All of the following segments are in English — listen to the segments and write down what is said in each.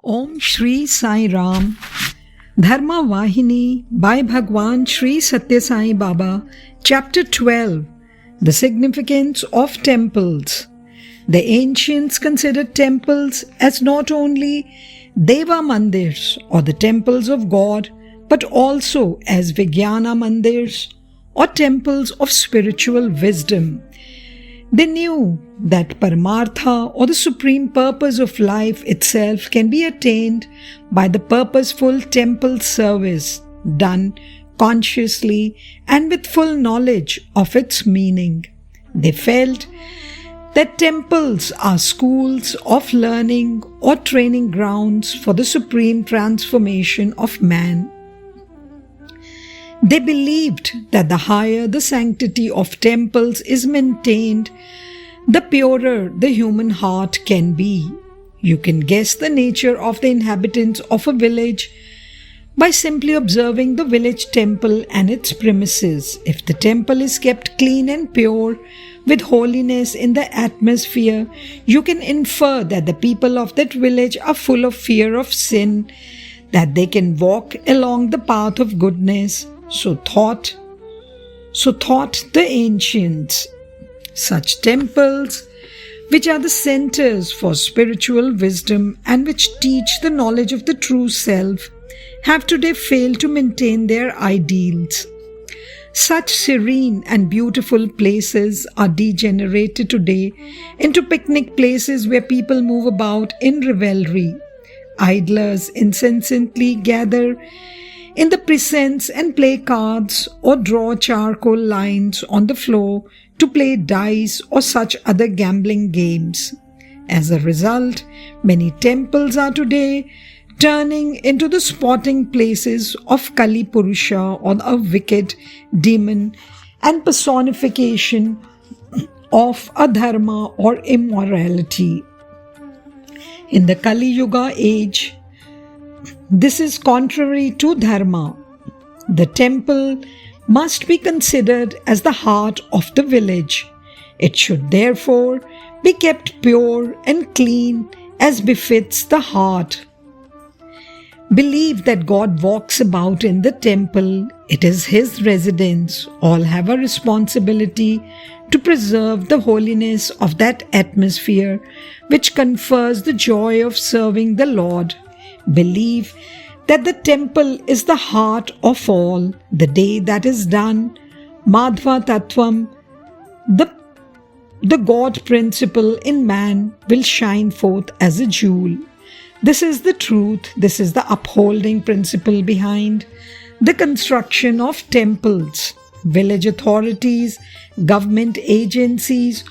Om Shri Sai Ram, Dharma Vahini by Bhagwan Shri Satya Sai Baba, Chapter 12, The Significance of Temples. The ancients considered temples as not only Deva Mandirs or the temples of God, but also as Vijnana Mandirs or temples of spiritual wisdom. They knew that Paramartha or the supreme purpose of life itself can be attained by the purposeful temple service done consciously and with full knowledge of its meaning. They felt that temples are schools of learning or training grounds for the supreme transformation of man. They believed that the higher the sanctity of temples is maintained, the purer the human heart can be. You can guess the nature of the inhabitants of a village by simply observing the village temple and its premises. If the temple is kept clean and pure, with holiness in the atmosphere, you can infer that the people of that village are full of fear of sin, that they can walk along the path of goodness. So thought the ancients. Such temples, which are the centers for spiritual wisdom and which teach the knowledge of the true self, have today failed to maintain their ideals. Such serene and beautiful places are degenerated today into picnic places where people move about in revelry. Idlers insensately gather in the precincts and play cards or draw charcoal lines on the floor to play dice or such other gambling games. As a result, many temples are today turning into the spotting places of Kali Purusha or a wicked demon and personification of adharma or immorality. In the Kali Yuga age, this is contrary to dharma. The temple must be considered as the heart of the village. It should therefore be kept pure and clean as befits the heart. Believe that God walks about in the temple. It is His residence. All have a responsibility to preserve the holiness of that atmosphere which confers the joy of serving the Lord. Believe that the temple is the heart of all. The day that is done, Madhva Tattvam, the God principle in man, will shine forth as a jewel. This is the truth. This is the upholding principle behind the construction of temples. Village authorities, government agencies,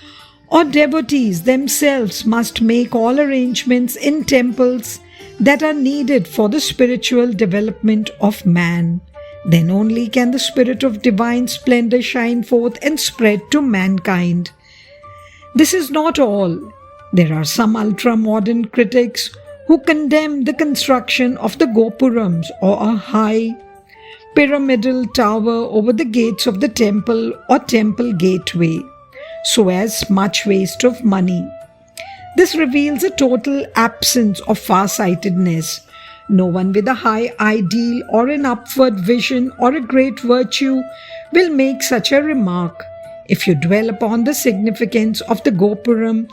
or devotees themselves must make all arrangements in temples that are needed for the spiritual development of man. Then only can the spirit of divine splendor shine forth and spread to mankind. This is not all. There are some ultra-modern critics who condemn the construction of the gopurams or a high pyramidal tower over the gates of the temple or temple gateway, so as much waste of money. This reveals a total absence of far-sightedness. No one with a high ideal or an upward vision or a great virtue will make such a remark. If you dwell upon the significance of the Gopuram,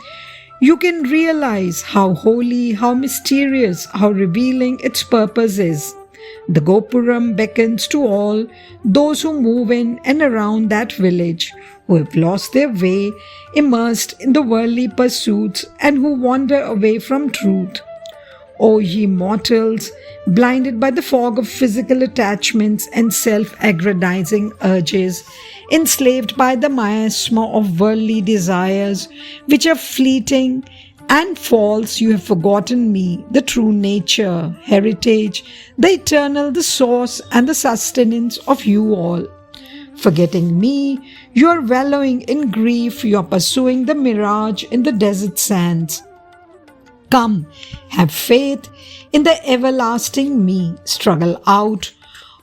you can realize how holy, how mysterious, how revealing its purpose is. The Gopuram beckons to all those who move in and around that village, who have lost their way, immersed in the worldly pursuits, and who wander away from truth. O ye mortals, blinded by the fog of physical attachments and self-aggrandizing urges, enslaved by the miasma of worldly desires, which are fleeting and false, you have forgotten me, the true nature, heritage, the eternal, the source and the sustenance of you all. Forgetting me, you are wallowing in grief, you are pursuing the mirage in the desert sands. Come, have faith in the everlasting me, struggle out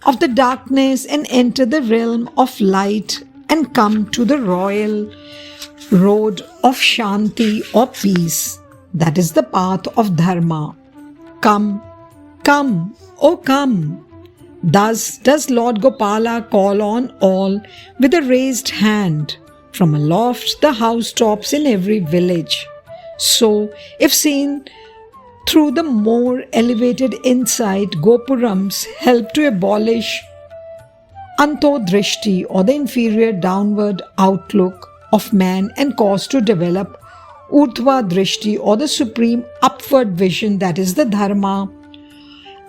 of the darkness and enter the realm of light and come to the royal road of Shanti or peace. That is the path of Dharma. Come, come, oh come. Thus does Lord Gopala call on all with a raised hand from aloft the housetops in every village. So, if seen through the more elevated insight, Gopurams help to abolish Antodrishti or the inferior downward outlook of man and cause to develop Urdhva Drishti or the supreme upward vision, that is the Dharma,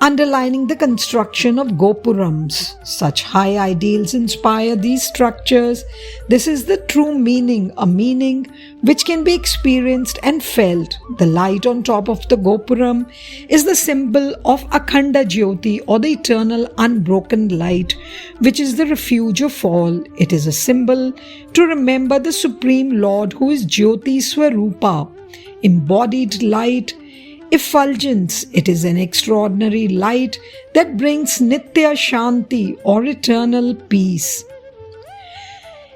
underlining the construction of Gopurams. Such high ideals inspire these structures. This is the true meaning, a meaning which can be experienced and felt. The light on top of the Gopuram is the symbol of Akhanda Jyoti or the eternal unbroken light, which is the refuge of all. It is a symbol to remember the Supreme Lord who is Jyoti Swarupa, embodied light, effulgence. It is an extraordinary light that brings Nitya Shanti or eternal peace.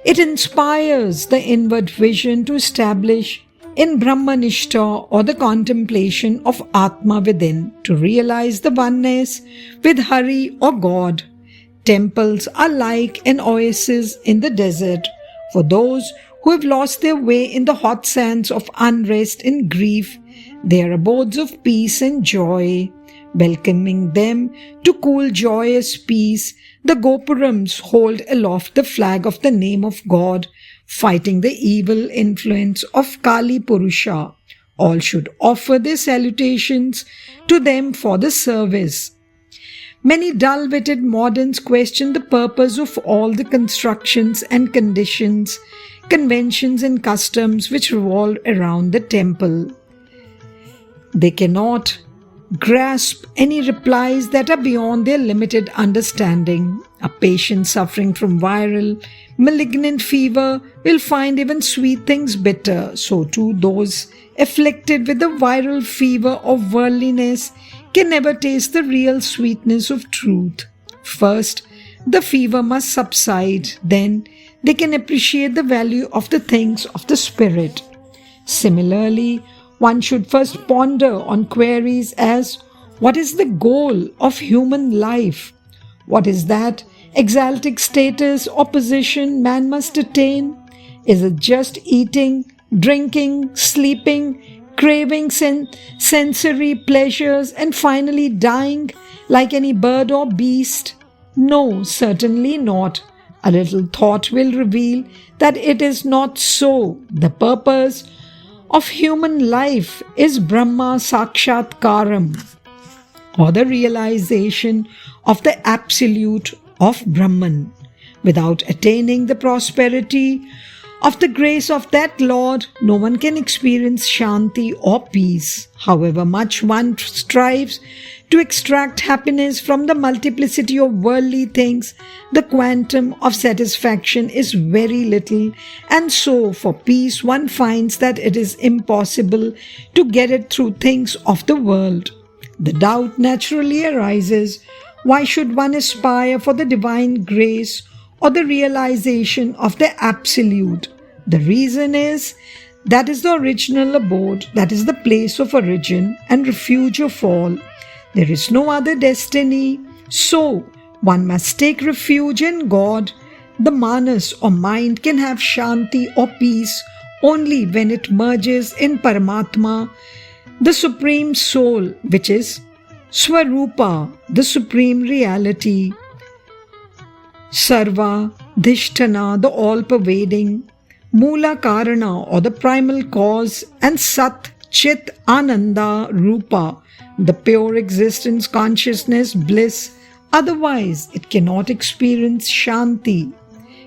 It inspires the inward vision to establish in Brahmanishta or the contemplation of Atma within, to realize the oneness with Hari or God. Temples are like an oasis in the desert for those who have lost their way in the hot sands of unrest and grief. They are abodes of peace and joy. Welcoming them to cool, joyous peace, the Gopurams hold aloft the flag of the name of God, fighting the evil influence of Kali Purusha. All should offer their salutations to them for the service. Many dull-witted moderns question the purpose of all the constructions and conditions, conventions and customs which revolve around the temple. They cannot grasp any replies that are beyond their limited understanding. A patient suffering from viral, malignant fever will find even sweet things bitter. So too those afflicted with the viral fever of worldliness can never taste the real sweetness of truth. First, the fever must subside, then they can appreciate the value of the things of the spirit. Similarly, one should first ponder on queries as, what is the goal of human life? What is that exalted status or position man must attain? Is it just eating, drinking, sleeping, craving sensory pleasures and finally dying like any bird or beast? No, certainly not. A little thought will reveal that it is not so. The purpose of human life is Brahma Sakshatkaram, or the realization of the absolute of Brahman. Without attaining the prosperity of the grace of that Lord, no one can experience Shanti or peace. However much one strives to extract happiness from the multiplicity of worldly things, the quantum of satisfaction is very little, and so for peace one finds that it is impossible to get it through things of the world. The doubt naturally arises, why should one aspire for the divine grace or the realization of the absolute? The reason is, that is the original abode, that is the place of origin and refuge of all. There is no other destiny, so one must take refuge in God. The manas or mind can have shanti or peace only when it merges in Paramatma, the Supreme Soul, which is Swarupa, the Supreme Reality. Sarva, Dhishtana, the all-pervading, Mula Karana or the primal cause, and Sat, Chit, Ananda, Rupa, the pure existence, consciousness, bliss. Otherwise, it cannot experience Shanti.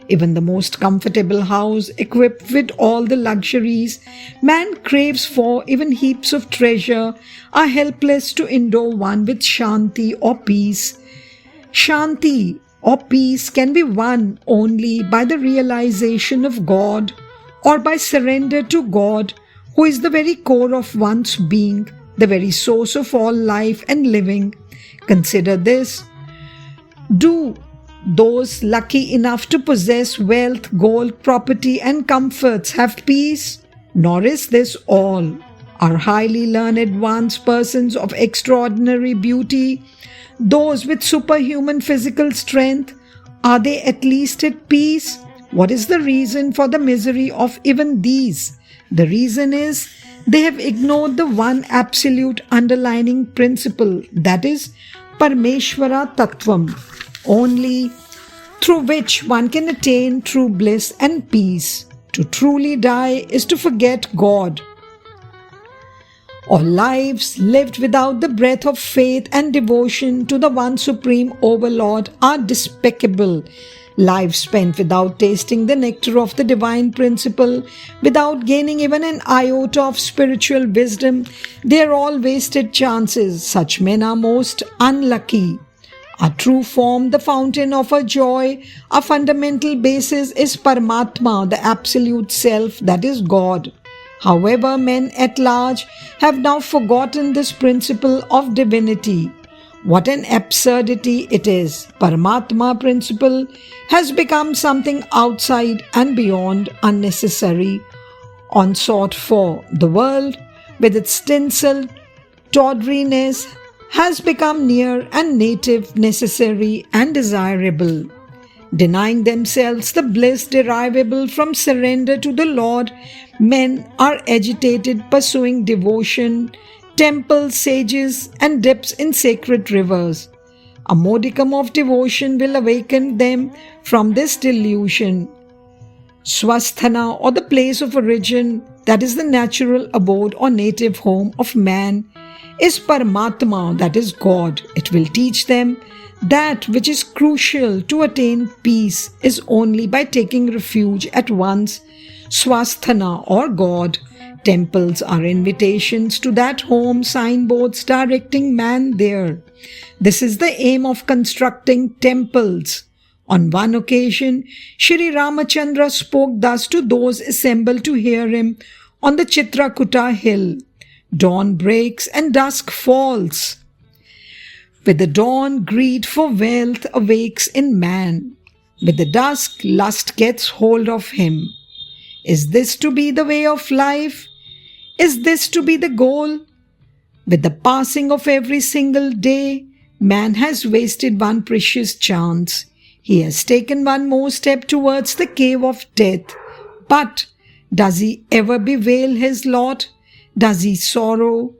Even the most comfortable house, equipped with all the luxuries man craves for, even heaps of treasure, are helpless to endow one with Shanti or peace. Shanti or peace can be won only by the realization of God or by surrender to God, who is the very core of one's being, the very source of all life and living. Consider this. Do those lucky enough to possess wealth, gold, property and comforts have peace? Nor is this all. Are highly learned advanced persons of extraordinary beauty, those with superhuman physical strength, are they at least at peace? What is the reason for the misery of even these? The reason is they have ignored the one absolute underlying principle, that is Parmeshwara Tattvam, only through which one can attain true bliss and peace. To truly die is to forget God. All lives lived without the breath of faith and devotion to the one supreme overlord are despicable. Lives spent without tasting the nectar of the divine principle, without gaining even an iota of spiritual wisdom, they are all wasted chances. Such men are most unlucky. Our true form, the fountain of our joy, our fundamental basis is Paramatma, the absolute self, that is God. However, men at large have now forgotten this principle of divinity. What an absurdity it is! Paramatma principle has become something outside and beyond, unnecessary, unsought for. The world, with its tinsel tawdriness, has become near and native, necessary and desirable. Denying themselves the bliss derivable from surrender to the Lord, men are agitated pursuing devotion, temples, sages, and dips in sacred rivers. A modicum of devotion will awaken them from this delusion. Swasthana, or the place of origin, that is the natural abode or native home of man, is Paramatma, that is God. It will teach them that which is crucial to attain peace is only by taking refuge at once, Swasthana or God. Temples are invitations to that home, signboards directing man there. This is the aim of constructing temples. On one occasion, Shri Ramachandra spoke thus to those assembled to hear him on the Chitrakuta hill. Dawn breaks and dusk falls. With the dawn, greed for wealth awakes in man. With the dusk, lust gets hold of him. Is this to be the way of life? Is this to be the goal? With the passing of every single day, man has wasted one precious chance. He has taken one more step towards the cave of death. But does he ever bewail his lot? Does he sorrow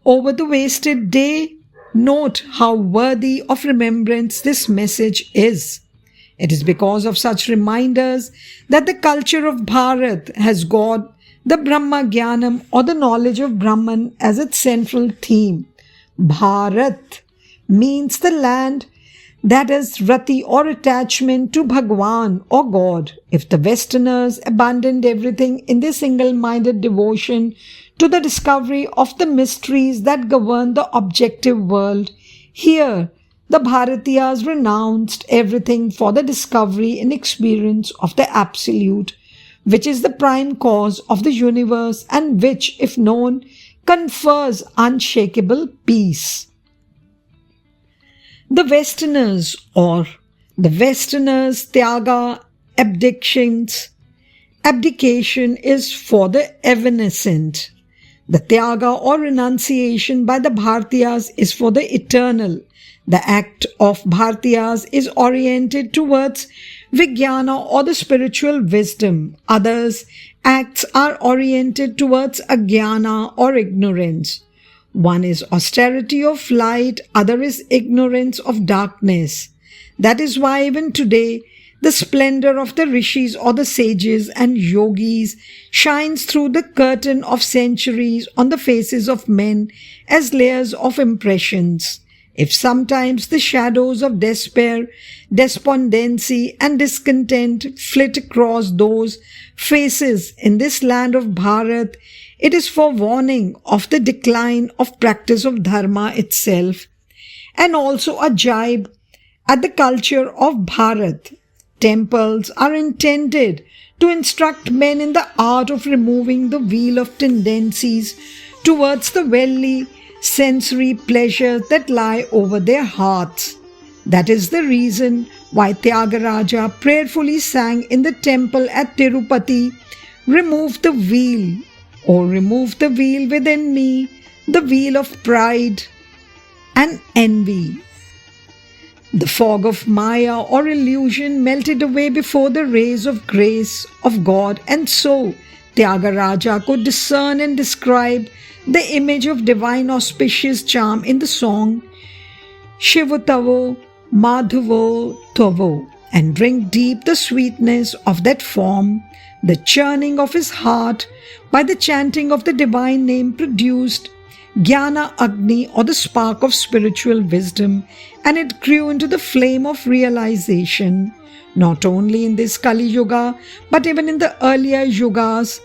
over the wasted day? Note how worthy of remembrance this message is. It is because of such reminders that the culture of Bharat has got the Brahma Jnanam, or the knowledge of Brahman, as its central theme. Bharat means the land that is rati or attachment to Bhagwan or God. If the Westerners abandoned everything in their single-minded devotion to the discovery of the mysteries that govern the objective world, here the Bharatiyas renounced everything for the discovery and experience of the Absolute, which is the prime cause of the universe and which, if known, confers unshakable peace. The Westerners Tyaga, abdication is for the evanescent. The Tyaga or renunciation by the Bharatiyas is for the eternal. The act of Bharatiyas is oriented towards Vijnana or the spiritual wisdom. Others' acts are oriented towards Ajnana or ignorance. One is austerity of light, other is ignorance of darkness. That is why even today the splendor of the rishis or the sages and yogis shines through the curtain of centuries on the faces of men as layers of impressions. If sometimes the shadows of despair, despondency and discontent flit across those faces in this land of Bharat, it is for warning of the decline of practice of dharma itself, and also a jibe at the culture of Bharat. Temples are intended to instruct men in the art of removing the wheel of tendencies towards the worldly sensory pleasures that lie over their hearts. That is the reason why Tyagaraja prayerfully sang in the temple at Tirupati, "Remove the wheel, O remove the veil within me, the veil of pride and envy. The fog of Maya or illusion melted away before the rays of grace of God, and so Tyagaraja could discern and describe the image of divine auspicious charm in the song Shivutavo Madhuvo Tavo, and drink deep the sweetness of that form. The churning of his heart by the chanting of the divine name produced Jnana Agni, or the spark of spiritual wisdom, and it grew into the flame of realization, not only in this Kali Yuga, but even in the earlier Yugas,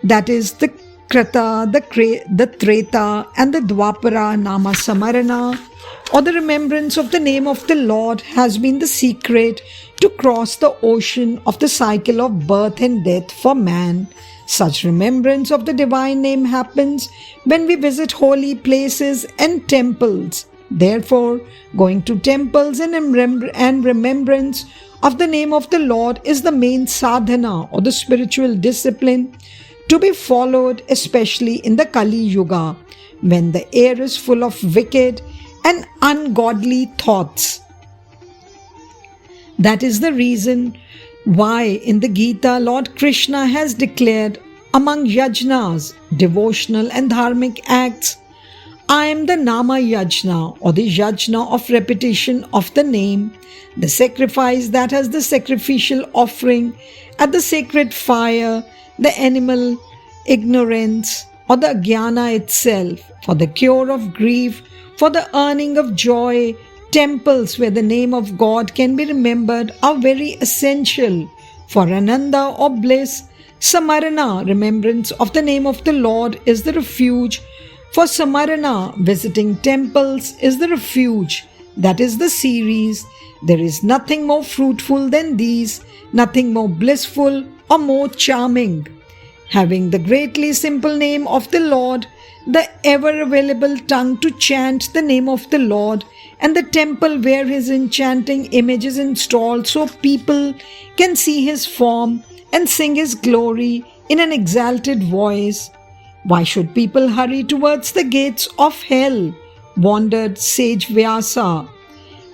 that is the Krita, the Treta and the Dwapara. Nama Samarana, or the remembrance of the name of the Lord, has been the secret to cross the ocean of the cycle of birth and death for man. Such remembrance of the divine name happens when we visit holy places and temples. Therefore, going to temples and remembrance of the name of the Lord is the main sadhana, or the spiritual discipline to be followed, especially in the Kali Yuga, when the air is full of wicked and ungodly thoughts. That is the reason why in the Gita Lord Krishna has declared among yajnas, devotional and dharmic acts, I am the Nama Yajna, or the Yajna of repetition of the name, the sacrifice that has the sacrificial offering at the sacred fire, the animal ignorance, or the Jnana itself, for the cure of grief, for the earning of joy. Temples where the name of God can be remembered are very essential for Ananda or bliss. Samarana, remembrance of the name of the Lord, is the refuge. For Samarana, visiting temples is the refuge. That is the series. There is nothing more fruitful than these, nothing more blissful or more charming. Having the greatly simple name of the Lord, the ever-available tongue to chant the name of the Lord, and the temple where his enchanting image is installed so people can see his form and sing his glory in an exalted voice. Why should people hurry towards the gates of hell? Wandered sage Vyasa.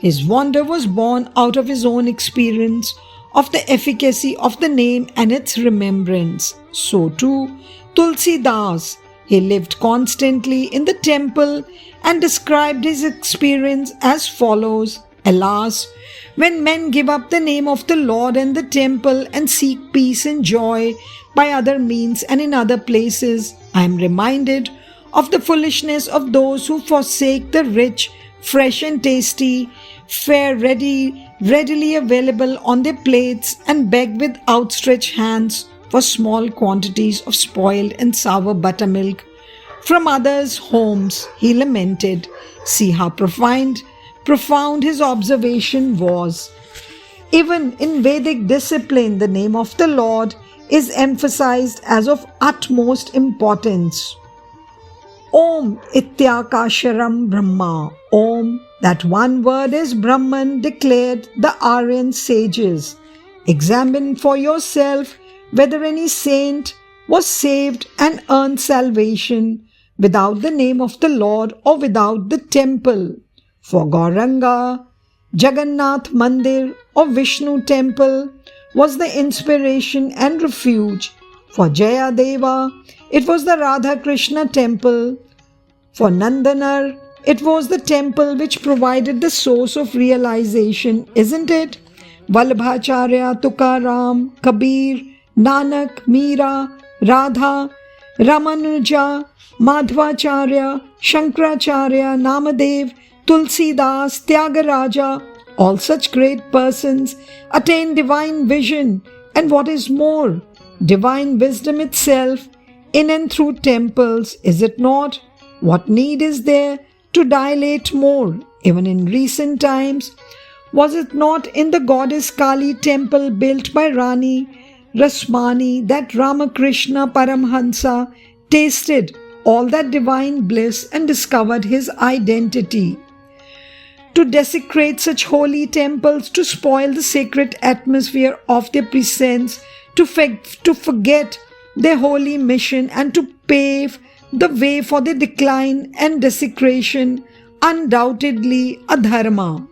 His wonder was born out of his own experience of the efficacy of the name and its remembrance. So too, Tulsidas. He lived constantly in the temple and described his experience as follows. Alas, when men give up the name of the Lord and the temple and seek peace and joy by other means and in other places, I am reminded of the foolishness of those who forsake the rich, fresh and tasty fare readily available on their plates and beg with outstretched hands for small quantities of spoiled and sour buttermilk from others' homes. He lamented. See how profound his observation was. Even in Vedic discipline, the name of the Lord is emphasized as of utmost importance. Om Ityakasharam Brahma. Om, that one word is Brahman, declared the Aryan sages. Examine for yourself whether any saint was saved and earned salvation without the name of the Lord or without the temple. For Gauranga, Jagannath Mandir or Vishnu temple was the inspiration and refuge. For Jayadeva, it was the Radha Krishna temple. For Nandanar, it was the temple which provided the source of realization, isn't it? Vallabhacharya, Tukaram, Kabir, Nanak, Meera, Radha, Ramanuja, Madhvacharya, Shankaracharya, Namadev, Tulsidas, Tyagaraja, all such great persons attain divine vision and what is more, divine wisdom itself in and through temples, is it not? What need is there to dilate more? Even in recent times, was it not in the goddess Kali temple built by Rani Rasmani that Ramakrishna Paramhansa tasted all that divine bliss and discovered his identity? To desecrate such holy temples, to spoil the sacred atmosphere of their presence, to forget their holy mission and to pave the way for the decline and desecration, undoubtedly a dharma.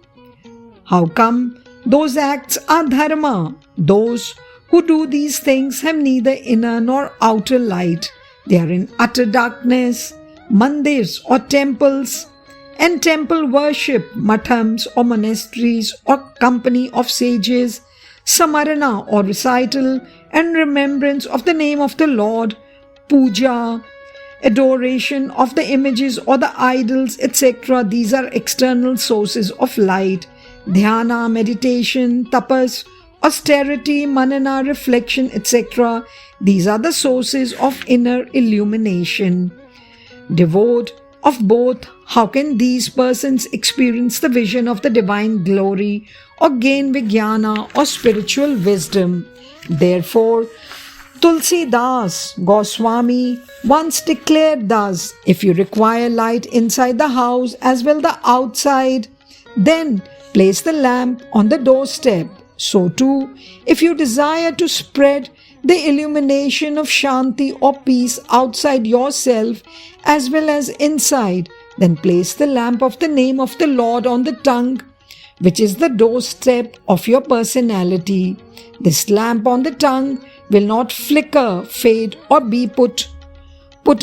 How come those acts are dharma? Those who do these things have neither inner nor outer light. They are in utter darkness. Mandirs or temples and temple worship, mathams or monasteries or company of sages, samarana or recital and remembrance of the name of the Lord, puja, adoration of the images or the idols, etc. These are external sources of light. Dhyana, meditation, tapas, austerity, manana, reflection, etc. These are the sources of inner illumination. Devoid of both, how can these persons experience the vision of the divine glory or gain vijnana or spiritual wisdom? Therefore, Tulsidas Goswami once declared thus, if you require light inside the house as well the outside, then place the lamp on the doorstep. So too, if you desire to spread the illumination of Shanti or peace outside yourself as well as inside, then place the lamp of the name of the Lord on the tongue, which is the doorstep of your personality. This lamp on the tongue will not flicker, fade, or be put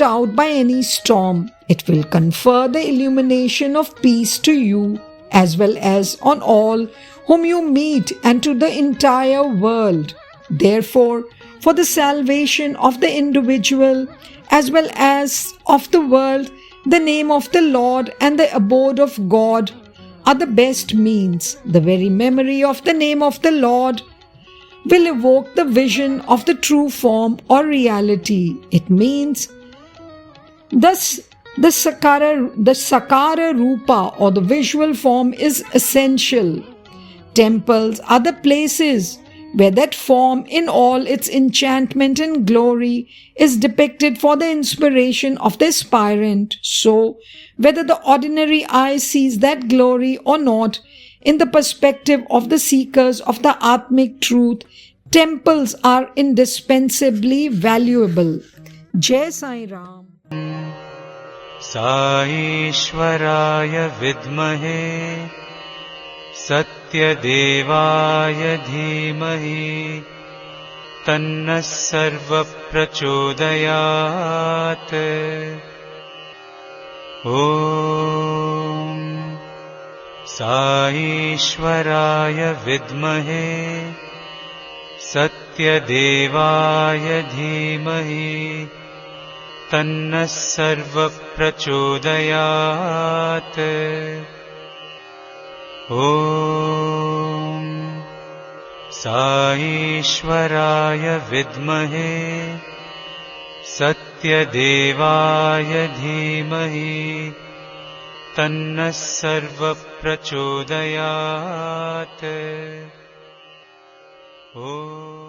out by any storm. It will confer the illumination of peace to you as well as on all whom you meet and to the entire world. Therefore, for the salvation of the individual as well as of the world, the name of the Lord and the abode of God are the best means. The very memory of the name of the Lord will evoke the vision of the true form or reality. It means thus the sakara rupa or the visual form is essential. Temples are the places where that form in all its enchantment and glory is depicted for the inspiration of the aspirant. So, whether the ordinary eye sees that glory or not, in the perspective of the seekers of the Atmic truth, temples are indispensably valuable. Jai Sai Ram. Saishwaraya vidmahe Satyadevaya dhimahi Tanna sarva prachodayat. Om Saishwaraya vidmahe Satyadevaya dhimahi Tanna sarva prachodayat. Om Saishwaraya vidmahe Satyadevaya dhimahi Tanna sarva prachodayat. Om